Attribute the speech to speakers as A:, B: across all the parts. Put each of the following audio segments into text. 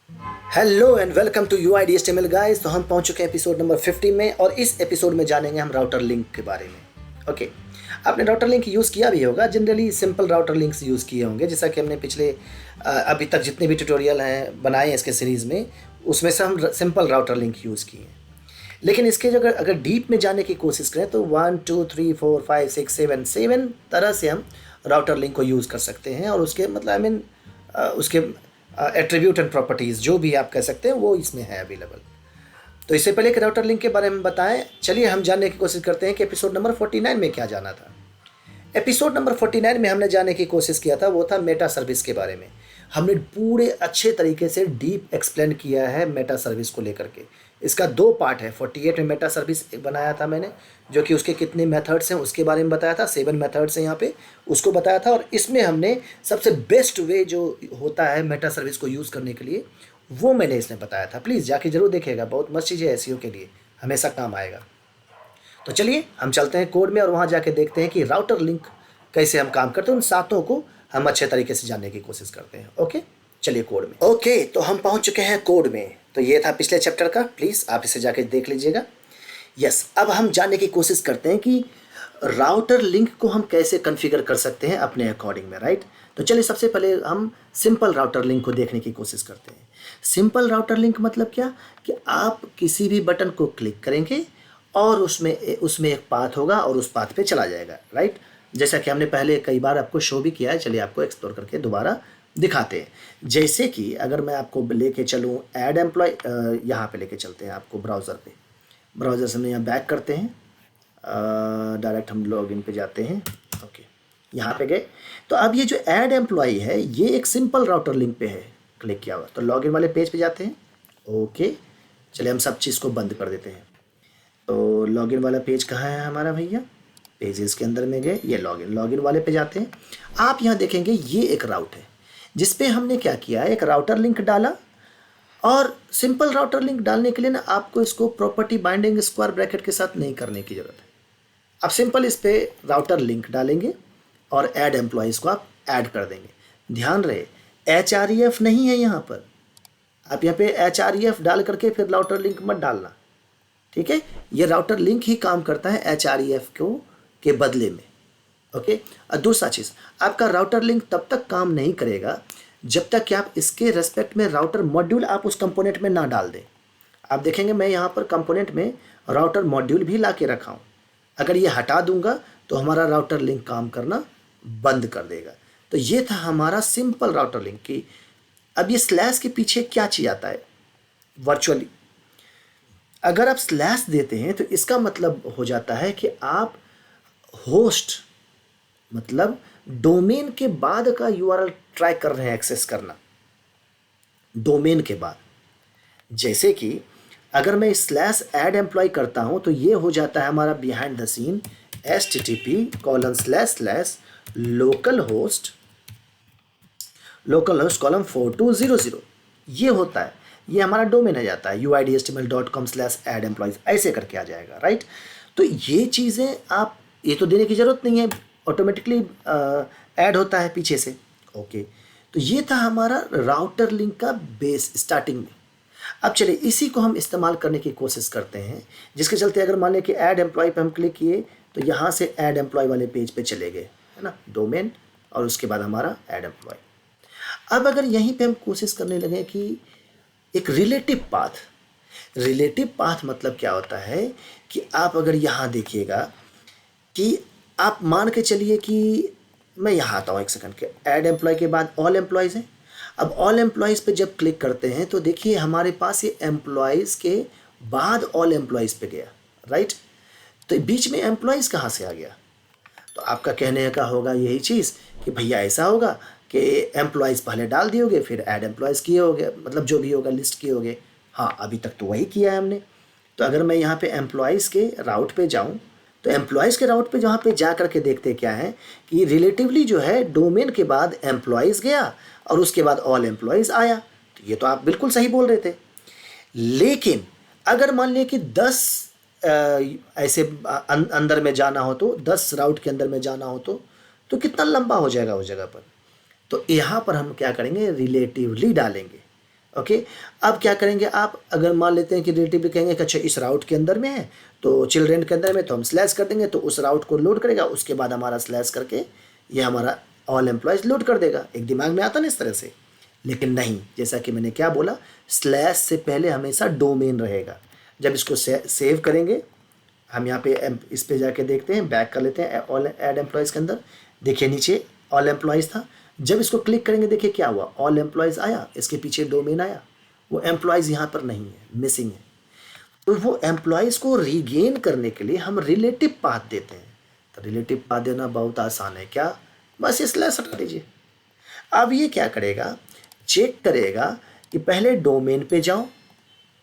A: Hello and welcome to U I D S T M L guys. तो हम पहुंच चुके हैं एपिसोड नंबर 50 में और इस एपिसोड में जानेंगे हम राउटर लिंक के बारे में। ओके, आपने राउटर लिंक यूज़ किया भी होगा। Generally simple router links use किए होंगे, जैसा कि हमने पिछले अभी तक जितने भी ट्यूटोरियल हैं बनाए हैं इसके सीरीज़ में, उसमें से हम सिंपल राउटर लिंक यूज़ किए हैं। लेकिन इसके जो अगर डीप में जाने की कोशिश करें तो 1 2 3 4 5 6 7 तरह से हम राउटर लिंक को यूज़ कर सकते हैं। और उसके मतलब उसके एट्रीब्यूट एंड प्रॉपर्टीज़ जो भी आप कह सकते हैं वो इसमें है अवेलेबल। तो इससे पहले कि राउटर लिंक के बारे में बताएं, चलिए हम जानने की कोशिश करते हैं कि एपिसोड नंबर 49 में क्या जाना था। एपिसोड नंबर 49 में हमने जानने की कोशिश किया था वो था मेटा सर्विस के बारे में। हमने पूरे अच्छे तरीके से डीप एक्सप्लेन किया है मेटा सर्विस को लेकर के। इसका 2 पार्ट है। 48 में मेटा सर्विस बनाया था मैंने, जो कि उसके कितने मेथड्स हैं उसके बारे में बताया था। 7 मेथड्स हैं यहाँ पे, उसको बताया था। और इसमें हमने सबसे बेस्ट वे जो होता है मेटा सर्विस को यूज़ करने के लिए वो मैंने इसमें बताया था। प्लीज़ जाके ज़रूर देखिएगा, बहुत मस्त चीज़ है एसईओ के लिए, हमेशा काम आएगा। तो चलिए हम चलते हैं कोड में और वहाँ जाके देखते हैं कि राउटर लिंक कैसे हम काम करते हैं। उन सातों को हम अच्छे तरीके से जानने की कोशिश करते हैं। ओके, चलिए कोड में। ओके, तो हम पहुँच चुके हैं कोड में। तो ये था पिछले चैप्टर का, प्लीज़ आप इसे जाके देख लीजिएगा। यस, अब हम जानने की कोशिश करते हैं कि राउटर लिंक को हम कैसे कॉन्फ़िगर कर सकते हैं अपने अकॉर्डिंग में, राइट। तो चलिए सबसे पहले हम सिंपल राउटर लिंक को देखने की कोशिश करते हैं। सिंपल राउटर लिंक मतलब क्या कि आप किसी भी बटन को क्लिक करेंगे और उसमें उसमें एक पाथ होगा और उस पाथ पे चला जाएगा, राइट। जैसा कि हमने पहले कई बार आपको शो भी किया है, चलिए आपको एक्सप्लोर करके दोबारा दिखाते हैं। जैसे कि अगर मैं आपको लेके चलूँ ऐड एम्प्लॉय, यहाँ पे लेके चलते हैं आपको ब्राउज़र पे। ब्राउज़र से हम यहाँ बैक करते हैं, डायरेक्ट हम लॉगिन पे जाते हैं। ओके, यहाँ पे गए। तो अब ये जो ऐड एम्प्लॉय है ये एक सिंपल राउटर लिंक पे है, क्लिक किया हुआ। तो लॉगिन वाले पेज पे जाते हैं। ओके, चलिए हम सब चीज़ को बंद कर देते हैं। तो लॉगिन वाला पेज कहाँ है हमारा भैया, पेजेस के अंदर में गए, ये लॉगिन वाले पे जाते हैं। आप यहाँ देखेंगे ये एक राउट है जिस पे हमने क्या किया है, एक राउटर लिंक डाला। और सिंपल राउटर लिंक डालने के लिए ना आपको इसको प्रॉपर्टी बाइंडिंग स्क्वायर ब्रैकेट के साथ नहीं करने की ज़रूरत है। आप सिंपल इस पे राउटर लिंक डालेंगे और ऐड एम्प्लॉयज़ को आप ऐड कर देंगे। ध्यान रहे HREF नहीं है यहाँ पर। आप यहाँ पे HREF डाल करके फिर राउटर लिंक मत डालना, ठीक है। ये राउटर लिंक ही काम करता है HREF को के बदले में। ओके, और दूसरा चीज़, आपका राउटर लिंक तब तक काम नहीं करेगा जब तक कि आप इसके रेस्पेक्ट में राउटर मॉड्यूल आप उस कंपोनेंट में ना डाल दें। आप देखेंगे मैं यहाँ पर कंपोनेंट में राउटर मॉड्यूल भी ला के रखा हूँ। अगर ये हटा दूंगा तो हमारा राउटर लिंक काम करना बंद कर देगा। तो ये था हमारा सिंपल राउटर लिंक की। अब ये स्लैश के पीछे क्या चीज़ आता है वर्चुअली, अगर आप स्लैश देते हैं तो इसका मतलब हो जाता है कि आप होस्ट मतलब डोमेन के बाद का यूआरएल ट्राई कर रहे हैं एक्सेस करना, डोमेन के बाद। जैसे कि अगर मैं स्लैश ऐड एम्प्लॉय करता हूं तो ये हो जाता है हमारा बिहाइंड द सीन http://localhost 4200, ये होता है, ये हमारा डोमेन आ जाता है uidhtml.com/add-employees, ऐसे करके आ जाएगा, राइट। तो ये चीज़ें आप ये तो देने की ज़रूरत नहीं है, ऑटोमेटिकली ऐड होता है पीछे से। ओके, तो ये था हमारा राउटर लिंक का बेस स्टार्टिंग में। अब चलिए इसी को हम इस्तेमाल करने की कोशिश करते हैं, जिसके चलते अगर मान लें कि ऐड एम्प्लॉय पे हम क्लिक किए तो यहाँ से ऐड एम्प्लॉय वाले पेज पे चले गए, है ना, डोमेन और उसके बाद हमारा ऐड एम्प्लॉय। अब अगर यहीं पे हम कोशिश करने लगे कि एक रिलेटिव पाथ मतलब क्या होता है कि आप अगर यहाँ देखिएगा कि आप मान के चलिए कि मैं यहाँ आता हूँ एक सेकंड के, ऐड एम्प्लॉय के बाद ऑल एम्प्लॉयज़ हैं। अब ऑल एम्प्लॉयज़ पे जब क्लिक करते हैं तो देखिए हमारे पास ये एम्प्लॉयज़ के बाद ऑल एम्प्लॉयज़ पे गया, राइट। तो बीच में एम्प्लॉयज़ कहाँ से आ गया, तो आपका कहने का होगा यही चीज़ कि भैया ऐसा होगा कि एम्प्लॉयज़ पहले डाल दिए होगे फिर ऐड एम्प्लॉयज़ किए होगे, मतलब जो भी होगा लिस्ट किए होगे। हाँ, अभी तक तो वही किया है हमने। तो अगर मैं यहाँ पे एम्प्लॉयज़ के राउट पे जाऊँ तो एम्प्लॉयज़ के राउट पे जहाँ पे जा करके देखते क्या है कि रिलेटिवली जो है डोमेन के बाद एम्प्लॉयज़ गया और उसके बाद ऑल एम्प्लॉयज़ आया। तो ये तो आप बिल्कुल सही बोल रहे थे। लेकिन अगर मान लिया कि 10 ऐसे अंदर में जाना हो तो 10 राउट के अंदर में जाना हो तो कितना लंबा हो जाएगा उस जगह पर। तो यहाँ पर हम क्या करेंगे, रिलेटिवली डालेंगे। ओके। अब क्या करेंगे आप, अगर मान लेते हैं कि रिलेटिवली कहेंगे कि अच्छा इस राउट के अंदर में है तो चिल्ड्रेन के अंदर में, तो हम स्लैश कर देंगे तो उस राउट को लोड करेगा, उसके बाद हमारा स्लैश करके ये हमारा ऑल एम्प्लॉयज़ लोड कर देगा। एक दिमाग में आता ना इस तरह से, लेकिन नहीं, जैसा कि मैंने क्या बोला, स्लैश से पहले हमेशा डोमेन रहेगा। जब इसको सेव करेंगे, हम यहाँ पे इस पे जाके देखते हैं, बैक कर लेते हैं ऑल ऐड एम्प्लॉयज़ के अंदर, देखिए नीचे ऑल एम्प्लॉयज़ था। जब इसको क्लिक करेंगे देखिए क्या हुआ, ऑल एम्प्लॉयज़ आया, इसके पीछे डोमेन आया, वो एम्प्लॉयज़ यहाँ पर नहीं है, मिसिंग है। तो वो एम्प्लॉयज़ को रीगेन करने के लिए हम रिलेटिव पाथ देते हैं। तो रिलेटिव पाथ देना बहुत आसान है, क्या, बस ये स्लैश हटा दीजिए। अब ये क्या करेगा, चेक करेगा कि पहले डोमेन पे जाओ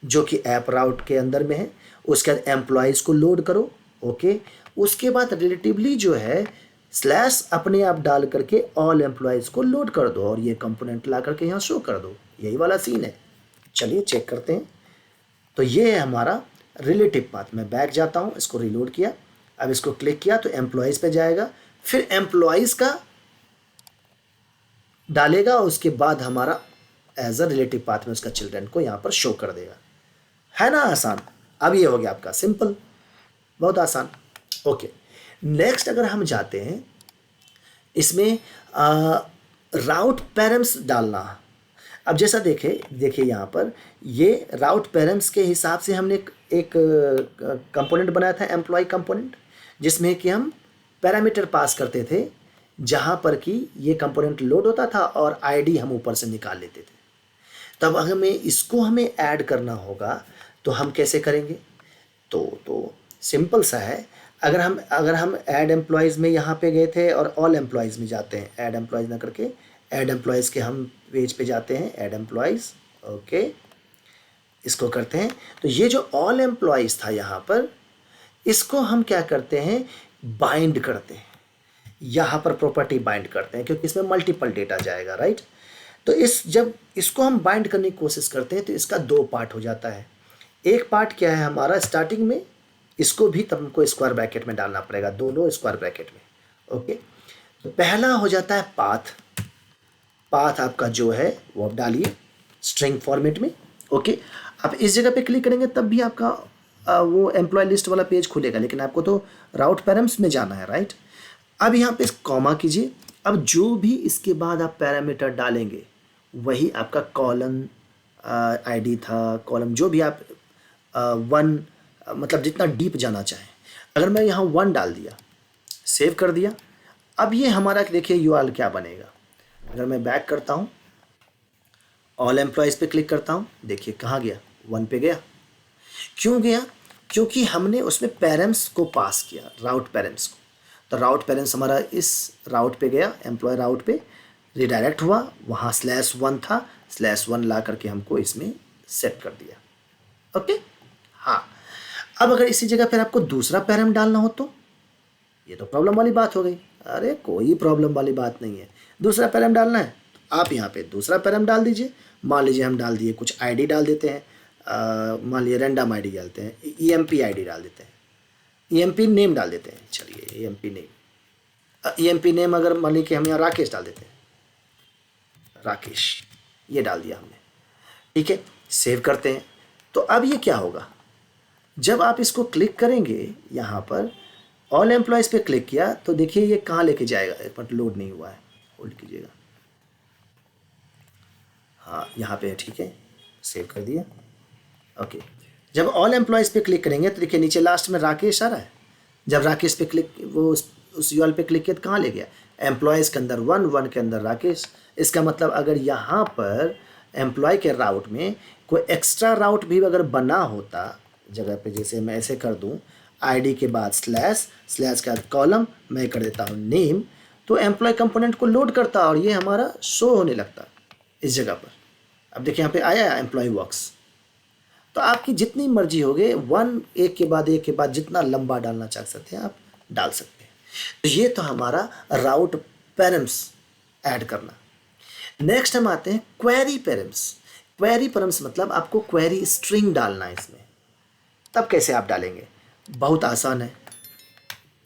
A: जो कि ऐप राउट के अंदर में है, उसके बाद एम्प्लॉयज़ को लोड करो, ओके। उसके बाद रिलेटिवली जो है स्लैश अपने आप डाल करके ऑल एम्प्लॉयज़ को लोड कर दो और ये कंपोनेंट ला करके यहाँ शो कर दो। यही वाला सीन है। चलिए चेक करते हैं। तो ये है हमारा रिलेटिव पाथ। मैं बैक जाता हूँ, इसको रिलोड किया, अब इसको क्लिक किया तो एम्प्लॉयज़ पे जाएगा, फिर एम्प्लॉयज़ का डालेगा और उसके बाद हमारा एज अ रिलेटिव पाथ में उसका चिल्ड्रन को यहाँ पर शो कर देगा। है ना आसान। अब ये हो गया आपका सिंपल, बहुत आसान। ओके, नेक्स्ट अगर हम जाते हैं इसमें राउट पैरम्स डालना। अब जैसा देखिए यहाँ पर ये राउट पैरम्स के हिसाब से हमने एक कंपोनेंट बनाया था, एम्प्लॉय कंपोनेंट, जिसमें कि हम पैरामीटर पास करते थे, जहाँ पर कि ये कंपोनेंट लोड होता था और आईडी हम ऊपर से निकाल लेते थे। तब हमें ऐड करना होगा तो हम कैसे करेंगे, तो सिंपल सा है। अगर हम ऐड एम्प्लॉयज़ में यहाँ पे गए थे और ऑल एम्प्लॉयज़ में जाते हैं, ऐड एम्प्लॉयज़ ना करके ऐड एम्प्लॉयज़ के हम पेज पे जाते हैं, ऐड एम्प्लॉयज़, ओके, इसको करते हैं। तो ये जो ऑल एम्प्लॉयज़ था यहाँ पर, इसको हम क्या करते हैं, बाइंड करते हैं, यहाँ पर प्रॉपर्टी बाइंड करते हैं, क्योंकि इसमें मल्टीपल डेटा जाएगा, राइट। तो जब इसको हम बाइंड करने की कोशिश करते हैं तो इसका दो पार्ट हो जाता है। एक पार्ट क्या है हमारा, स्टार्टिंग में इसको भी तब हमको स्क्वायर ब्रैकेट में डालना पड़ेगा, दोनों स्क्वायर ब्रैकेट में, ओके। तो पहला हो जाता है पाथ आपका जो है वो आप डालिए स्ट्रिंग फॉर्मेट में, ओके। आप इस जगह पे क्लिक करेंगे तब भी आपका वो एम्प्लॉय लिस्ट वाला पेज खुलेगा, लेकिन आपको तो राउट पैरम्स में जाना है, राइट। अब यहाँ पे कॉमा कीजिए। अब जो भी इसके बाद आप पैरामीटर डालेंगे वही आपका कॉलम आईडी था, कॉलम जो भी आप वन, मतलब जितना डीप जाना चाहें। अगर मैं यहाँ 1 डाल दिया, सेव कर दिया, अब ये हमारा देखिए यूआरएल क्या बनेगा। अगर मैं बैक करता हूँ, ऑल एम्प्लॉयज़ पे क्लिक करता हूँ, देखिए कहाँ गया, 1 पे गया। क्यों गया, क्योंकि हमने उसमें पैरम्स को पास किया, राउट पैरम्स को। तो राउट पैरम्स हमारा इस राउट पे गया, एम्प्लॉय राउट पे रिडायरेक्ट हुआ, वहाँ /1 था, /1 ला करके हमको इसमें सेट कर दिया, ओके। हाँ, अब अगर इसी जगह पर आपको दूसरा पैरम डालना हो तो ये तो प्रॉब्लम वाली बात हो गई। अरे कोई प्रॉब्लम वाली बात नहीं है, दूसरा पैरम डालना है आप यहाँ पे दूसरा पैरम डाल दीजिए। मान लीजिए हम डाल दिए, कुछ आईडी डाल देते हैं, मान लीजिए रैंडम आईडी डालते हैं, ईएमपी आईडी डाल देते हैं, ईएमपी नेम डाल देते हैं। चलिए ईएमपी नेम अगर मान लीजिए कि हम यहाँ राकेश डाल देते हैं, राकेश, ये डाल दिया हमने, ठीक है। सेव करते हैं। तो अब ये क्या होगा, जब आप इसको क्लिक करेंगे यहाँ पर ऑल एम्प्लॉयज़ पे क्लिक किया तो देखिए ये कहाँ लेके जाएगा, एक मिनट, लोड नहीं हुआ है, होल्ड कीजिएगा। हाँ यहाँ पे है, ठीक है, सेव कर दिया, ओके। जब ऑल एम्प्लॉयज़ पे क्लिक करेंगे तो देखिए नीचे लास्ट में राकेश आ रहा है। जब राकेश पे क्लिक, वो उस यूआरएल पे क्लिक किया तो कहाँ ले गया, एम्प्लॉयज़ के अंदर 1 के अंदर राकेश। इसका मतलब अगर यहाँ पर एम्प्लॉय के राउट में कोई एक्स्ट्रा राउट भी अगर बना होता जगह पे, जैसे मैं ऐसे कर दूँ, आईडी के बाद स्लैश के बाद कॉलम, मैं कर देता हूँ नेम, तो एम्प्लॉय कंपोनेंट को लोड करता और ये हमारा शो होने लगता इस जगह पर। अब देखिए यहाँ पे आया एम्प्लॉय वर्क्स। तो आपकी जितनी मर्जी होगे, 1 एक के बाद जितना लंबा डालना चाह सकते हैं आप डाल सकते हैं। तो ये तो हमारा राउट पैरम्स ऐड करना। नेक्स्ट हम आते हैं क्वेरी पैरम्स। क्वेरी पैरम्स मतलब आपको क्वेरी स्ट्रिंग डालना है इसमें। तब कैसे आप डालेंगे, बहुत आसान है,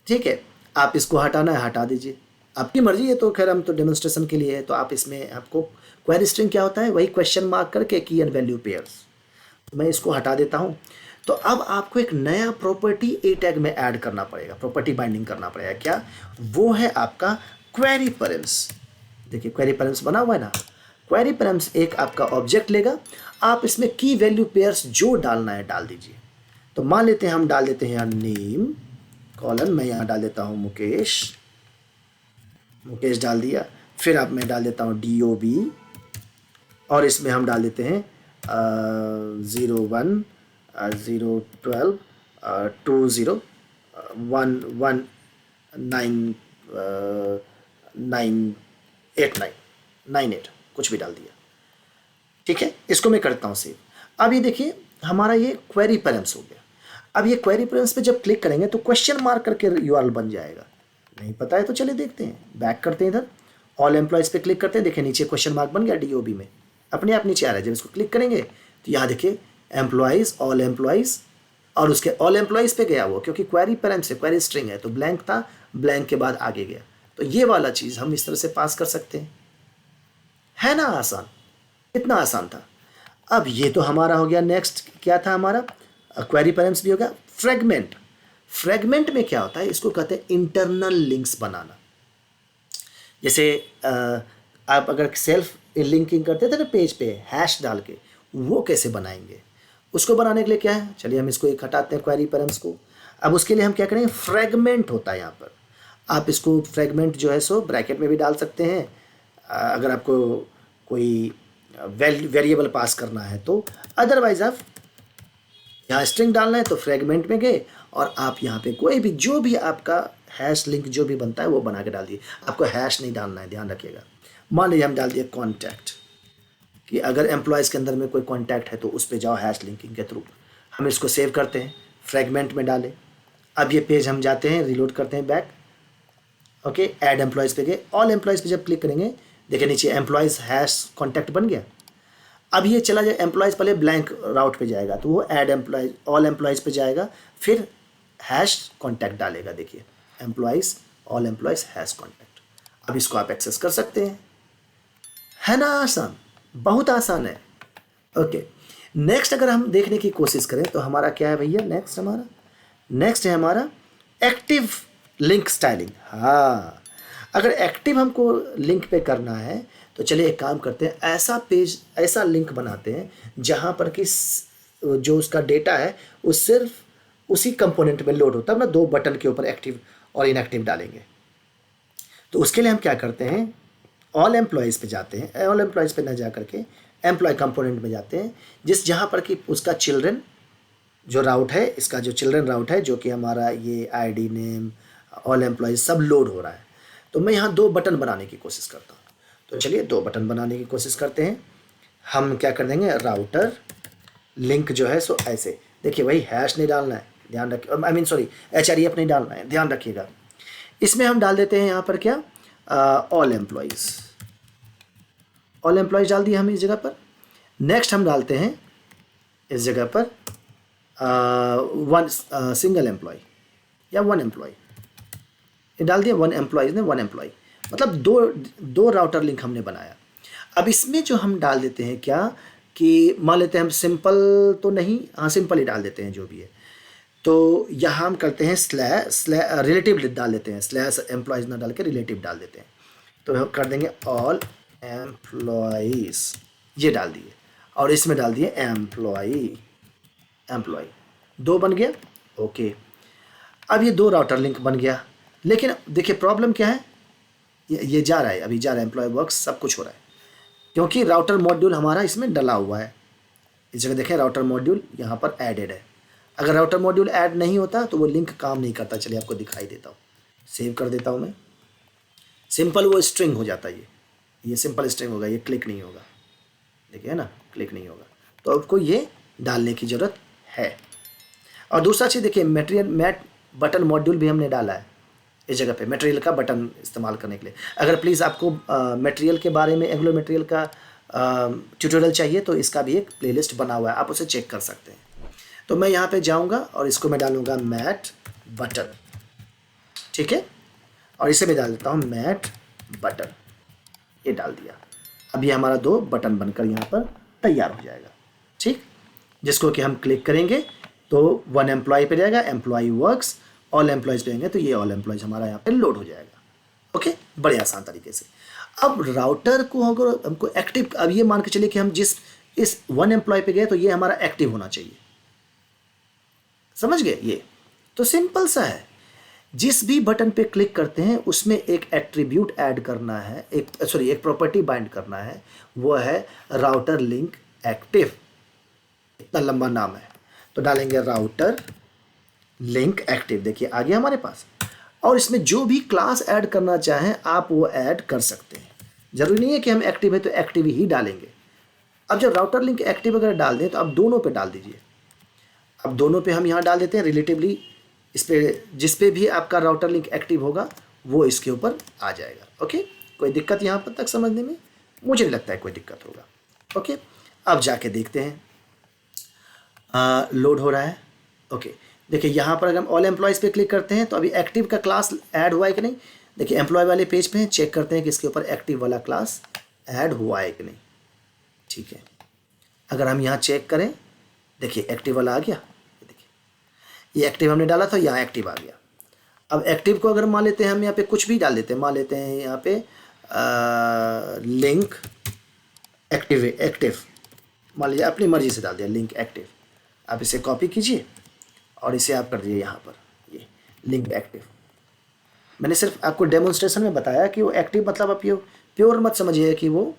A: ठीक है। आप इसको हटाना है हटा दीजिए, आपकी मर्जी है, तो खैर हम तो डेमोन्स्ट्रेशन के लिए है। तो आप इसमें आपको क्वेरी स्ट्रिंग क्या होता है, वही क्वेश्चन मार्क करके की एंड वैल्यू पेयर्स। मैं इसको हटा देता हूँ। तो अब आपको एक नया प्रॉपर्टी ए टैग में ऐड करना पड़ेगा, प्रॉपर्टी बाइंडिंग करना पड़ेगा। क्या वो है आपका क्वेरी पैरेंट्स। देखिए क्वेरी पैरेंट्स बना हुआ है ना। क्वेरी पैरेंट्स एक आपका ऑब्जेक्ट लेगा, आप इसमें की वैल्यू पेयर्स जो डालना है डाल दीजिए। तो मान लेते हैं हम डाल देते हैं यहाँ नेम कॉलन, मैं यहाँ डाल देता हूँ मुकेश, मुकेश डाल दिया। फिर अब मैं डाल देता हूँ DOB और इसमें हम डाल देते हैं 01 012 20 11998 कुछ भी डाल दिया। ठीक है, इसको मैं करता हूँ सेव। अब ये देखिए हमारा ये क्वेरी पैरेंट्स हो गया। अब ये क्वेरी पैरेंट्स पे जब क्लिक करेंगे तो क्वेश्चन मार्क करके URL बन जाएगा। नहीं पता है तो चलिए देखते हैं, बैक करते हैं, इधर ऑल एम्प्लॉयज़ पे क्लिक करते हैं। देखिए नीचे क्वेश्चन मार्क बन गया DOB में, अपने आप नीचे आ रहा है। जब इसको क्लिक करेंगे तो यहाँ देखिए एम्प्लॉयज़, ऑल एम्प्लॉयज़, और उसके ऑल एम्प्लॉयज़ पे गया वो, क्योंकि क्वेरी पैरेंट्स है, क्वेरी स्ट्रिंग है, तो ब्लैंक था, ब्लैंक के बाद आगे गया। तो ये वाला चीज़ हम इस तरह से पास कर सकते हैं, है ना आसान, इतना आसान था। अब ये तो हमारा हो गया। नेक्स्ट क्या था हमारा, क्वेरी पैरेंट्स भी हो गया। फ्रेगमेंट, फ्रेगमेंट में क्या होता है, इसको कहते हैं इंटरनल लिंक्स बनाना। जैसे आप अगर सेल्फ लिंकिंग करते थे ना पेज पे हैश डाल के, वो कैसे बनाएंगे, उसको बनाने के लिए क्या है, चलिए हम इसको एक हटाते हैं क्वेरी पैरेंट्स को। अब उसके लिए हम क्या करेंगे, फ्रेगमेंट होता है यहाँ पर। आप इसको फ्रेगमेंट जो है सो ब्रैकेट में भी डाल सकते हैं, अगर आपको कोई वेरिएबल पास करना है तो। अदरवाइज आप यहाँ स्ट्रिंग डालना है तो फ्रेगमेंट में गए और आप यहाँ पे कोई भी जो भी आपका हैश लिंक जो भी बनता है वो बना के डाल दिए। आपको हैश नहीं डालना है, ध्यान रखिएगा। मान लीजिए हम डाल दिए कॉन्टैक्ट, कि अगर एम्प्लॉयज़ के अंदर में कोई कॉन्टैक्ट है तो उस पर जाओ हैश लिंकिंग के थ्रू। हम इसको सेव करते हैं, फ्रेगमेंट में डालें। अब ये पेज हम जाते हैं, रिलोड करते हैं बैक। ओके, ऐड एम्प्लॉयज़ पे गए, ऑल एम्प्लॉयज़ पे जब क्लिक करेंगे देखिए नीचे एम्प्लॉयज़ हैश कॉन्टैक्ट बन गया। अब ये चला जाए एम्प्लॉयज़, पहले ब्लैंक राउट पे जाएगा तो वो ऐड एम्प्लॉयज़, ऑल एम्प्लॉयज़ पे जाएगा, फिर हैश कॉन्टैक्ट डालेगा। देखिए employees, all employees, hash contact. अब इसको आप एक्सेस कर सकते हैं, है ना आसान, बहुत आसान है। ओके, नेक्स्ट अगर हम देखने की कोशिश करें तो हमारा क्या है भैया, नेक्स्ट है हमारा एक्टिव लिंक स्टाइलिंग। हाँ, अगर एक्टिव हमको लिंक पे करना है तो चलिए एक काम करते हैं, ऐसा पेज, ऐसा लिंक बनाते हैं जहाँ पर कि जो उसका डेटा है वो सिर्फ उसी कंपोनेंट में लोड होता है। ना दो बटन के ऊपर एक्टिव और इनएक्टिव डालेंगे। तो उसके लिए हम क्या करते हैं, ऑल एम्प्लॉयज़ पे जाते हैं, ऑल एम्प्लॉयज़ पे ना जा करके एम्प्लॉय कंपोनेंट में जाते हैं, जहाँ पर कि उसका चिल्ड्रन जो राउट है, इसका जो चिल्ड्रन राउट है, जो कि हमारा ये ID नेम ऑल एम्प्लॉयज़ सब लोड हो रहा है। तो मैं यहाँ 2 बटन बनाने की कोशिश करता हूँ। तो चलिए 2 बटन बनाने की कोशिश करते हैं। हम क्या कर देंगे, राउटर लिंक जो है सो ऐसे, देखिए वही हैश नहीं डालना है, ध्यान रखिए, HREF नहीं डालना है, ध्यान रखिएगा। इसमें हम डाल देते हैं यहाँ पर क्या, ऑल एम्प्लॉयज़, ऑल एम्प्लॉयज़ डाल दिए हम इस जगह पर। नेक्स्ट हम डालते हैं इस जगह पर वन सिंगल एम्प्लॉय या 1 एम्प्लॉय, ये डाल दिया 1 एम्प्लॉयज़ ने 1 एम्प्लॉय, मतलब दो राउटर लिंक हमने बनाया। अब इसमें जो हम डाल देते हैं क्या, कि मान लेते हैं हम सिंपल तो नहीं, हाँ सिंपल ही डाल देते हैं जो भी है। तो यहाँ हम करते हैं रिलेटिव डाल देते हैं, स्लैश एम्प्लॉयज़ ना डाल के रिलेटिव डाल देते हैं। तो हम कर देंगे ऑल एम्प्लॉयज़, ये डाल दिए, और इसमें डाल दिए एम्प्लॉय 2 बन गया। ओके, अब ये 2 राउटर लिंक बन गया। लेकिन देखिए प्रॉब्लम क्या है, ये जा रहा है, अभी जा रहा है, एम्प्लॉय वर्क्स सब कुछ हो रहा है, क्योंकि राउटर मॉड्यूल हमारा इसमें डला हुआ है। इस जगह देखें राउटर मॉड्यूल यहाँ पर एडेड है। अगर राउटर मॉड्यूल ऐड नहीं होता तो वो लिंक काम नहीं करता। चलिए आपको दिखाई देता हूँ, सेव कर देता हूँ मैं। सिंपल वो स्ट्रिंग हो जाता है, ये सिंपल स्ट्रिंग होगा, ये क्लिक नहीं होगा, देखिए ना, क्लिक नहीं होगा। तो आपको ये डालने की ज़रूरत है। और दूसरा चीज़ देखिए, मैट बटन मॉड्यूल भी हमने डाला है इस जगह पे, मटेरियल का बटन इस्तेमाल करने के लिए। अगर प्लीज़ आपको मटेरियल के बारे में, एंगुलर मटेरियल का ट्यूटोरियल चाहिए तो इसका भी एक प्लेलिस्ट बना हुआ है, आप उसे चेक कर सकते हैं। तो मैं यहाँ पे जाऊँगा और इसको मैं डालूँगा मैट बटन, ठीक है। और इसे मैं डाल देता हूँ मैट बटन, ये डाल दिया। अब ये हमारा 2 बटन बनकर यहाँ पर तैयार हो जाएगा, ठीक, जिसको कि हम क्लिक करेंगे तो 1 एम्प्लॉय पे जाएगा, एम्प्लॉय वर्क्स, ऑल एम्प्लॉयज़ पे जाएंगे तो ये ऑल एम्प्लॉयज़ हमारा यहाँ पे लोड हो जाएगा। ओके, बड़े आसान तरीके से। अब राउटर को अगर हमको एक्टिव, अब ये मान के चलिए कि हम जिस इस 1 एम्प्लॉय पे गए तो ये हमारा एक्टिव होना चाहिए, समझ गए? ये तो सिंपल सा है, जिस भी बटन पे क्लिक करते हैं उसमें एक एट्रीब्यूट ऐड करना है, एक प्रॉपर्टी बाइंड करना है, वो है राउटर लिंक एक्टिव। इतना लंबा नाम है तो डालेंगे राउटर लिंक एक्टिव, देखिए आ गया हमारे पास। और इसमें जो भी क्लास ऐड करना चाहें आप वो ऐड कर सकते हैं, जरूरी नहीं है कि हम एक्टिव है तो एक्टिव ही डालेंगे। अब जब राउटर लिंक एक्टिव अगर डाल दें तो आप दोनों पे डाल दीजिए। अब दोनों पे हम यहाँ डाल देते हैं रिलेटिवली, इस पे जिस पे भी आपका राउटर लिंक एक्टिव होगा वो इसके ऊपर आ जाएगा। ओके, कोई दिक्कत यहाँ पर तक समझने में? मुझे नहीं लगता है कोई दिक्कत होगा। ओके, अब जाके देखते हैं लोड हो रहा है। ओके, देखिए यहाँ पर अगर हम ऑल एम्प्लॉयज़ पे क्लिक करते हैं तो अभी एक्टिव का क्लास ऐड हुआ है कि नहीं। देखिए एम्प्लॉय वाले पेज पे हैं, चेक करते हैं कि इसके ऊपर एक्टिव वाला क्लास ऐड हुआ है कि नहीं। ठीक है, अगर हम यहाँ चेक करें, देखिए एक्टिव वाला आ गया, देखिए ये एक्टिव हमने डाला था, यहाँ एक्टिव आ गया। अब एक्टिव को अगर मान लेते हैं हम यहाँ पे कुछ भी डाल देते हैं, मान लेते हैं यहाँ पे लिंक एक्टिव मान लीजिए, अपनी मर्जी से डाल दिया लिंक एक्टिव। आप इसे कॉपी कीजिए और इसे आप कर दीजिए यहाँ पर, ये लिंक एक्टिव। मैंने सिर्फ आपको डेमोन्स्ट्रेशन में बताया कि वो एक्टिव मतलब आप प्योर मत समझिए कि वो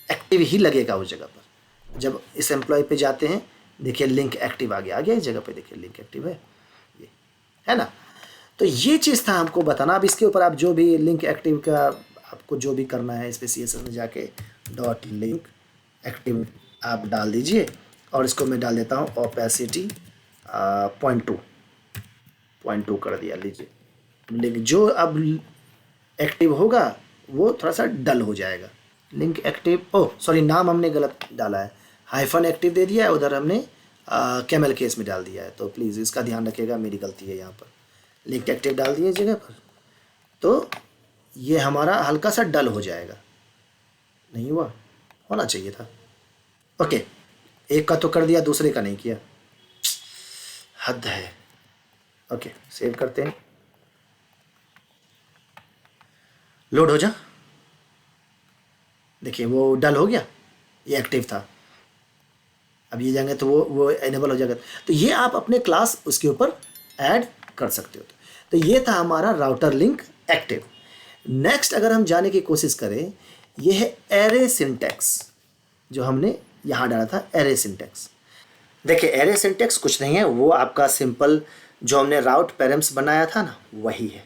A: एक्टिव ही लगेगा उस जगह पर। जब इस एम्प्लॉय पे जाते हैं, देखिए लिंक एक्टिव आ गया इस जगह पे, देखिए लिंक एक्टिव है, ये है ना। तो ये चीज़ था हमको बताना। अब इसके ऊपर आप जो भी लिंक एक्टिव का आपको जो भी करना है, इस पर CSS में जाके डॉट लिंक एक्टिव आप डाल दीजिए और इसको मैं डाल देता हूँ ओपेसिटी 0.2 कर दिया। लीजिए लिंक जो अब एक्टिव होगा वो थोड़ा सा डल हो जाएगा। लिंक एक्टिव, ओह सॉरी, नाम हमने गलत डाला है, हाइफन एक्टिव दे दिया है, उधर हमने कैमल केस में डाल दिया है, तो प्लीज़ इसका ध्यान रखिएगा, मेरी गलती है। यहाँ पर लिंक एक्टिव डाल दिए जगह पर तो ये हमारा हल्का सा डल हो जाएगा। नहीं हुआ, होना चाहिए था। ओके, एक का तो कर दिया, दूसरे का नहीं किया, हद है। ओके, सेव करते हैं, लोड हो जा। देखिए वो डल हो गया, ये एक्टिव था। अब ये जाएंगे तो वो एनेबल हो जाएगा। तो ये आप अपने क्लास उसके ऊपर ऐड कर सकते हो। तो ये था हमारा राउटर लिंक एक्टिव। नेक्स्ट अगर हम जाने की कोशिश करें, ये है एरे सिंटैक्स, जो हमने यहाँ डाला था एरे सिंटैक्स। देखिए एरे सिंटैक्स कुछ नहीं है, वो आपका सिंपल जो हमने राउट पैरम्स बनाया था ना, वही है।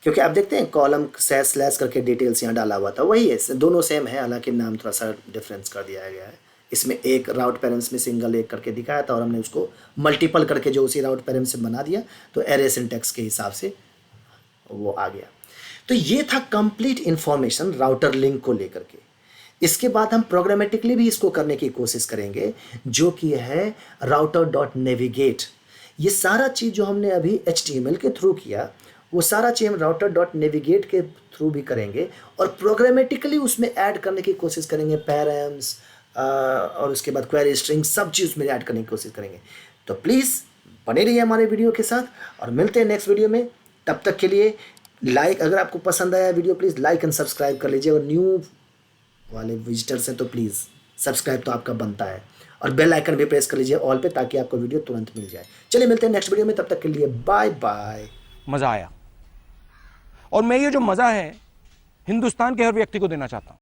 A: क्योंकि आप देखते हैं कॉलम स्लैश करके डिटेल्स यहाँ डाला हुआ था, वही है, दोनों सेम है, हालांकि नाम थोड़ा सा डिफरेंस कर दिया गया है। इसमें एक राउट पैरम्स में सिंगल एक करके दिखाया था और हमने उसको मल्टीपल करके जो उसी राउट पैरम्स से बना दिया, तो एरे सिंटैक्स के हिसाब से वो आ गया। तो ये था कंप्लीट इन्फॉर्मेशन राउटर लिंक को लेकर के। इसके बाद हम प्रोग्रामेटिकली भी इसको करने की कोशिश करेंगे, जो कि है राउटर डॉट नेविगेट। ये सारा चीज़ जो हमने अभी HTML के थ्रू किया, वो सारा चीज़ हम राउटर डॉट नेविगेट के थ्रू भी करेंगे और प्रोग्रामेटिकली उसमें ऐड करने की कोशिश करेंगे, पैरम्स और उसके बाद क्वेरी स्ट्रिंग, सब चीज़ उसमें ऐड करने की कोशिश करेंगे। तो प्लीज़ बने रहिए हमारे वीडियो के साथ और मिलते हैं नेक्स्ट वीडियो में। तब तक के लिए लाइक, अगर आपको पसंद आया video please like and subscribe कर लीजिए, और न्यू वाले विजिटर्स हैं तो प्लीज़ सब्सक्राइब तो आपका बनता है, और बेल आइकन भी प्रेस कर लीजिए ऑल पे, ताकि आपको वीडियो तुरंत मिल जाए। चलिए मिलते हैं नेक्स्ट वीडियो में, तब तक के लिए बाय बाय।
B: मज़ा आया, और मैं ये जो मज़ा है हिंदुस्तान के हर व्यक्ति को देना चाहता हूं।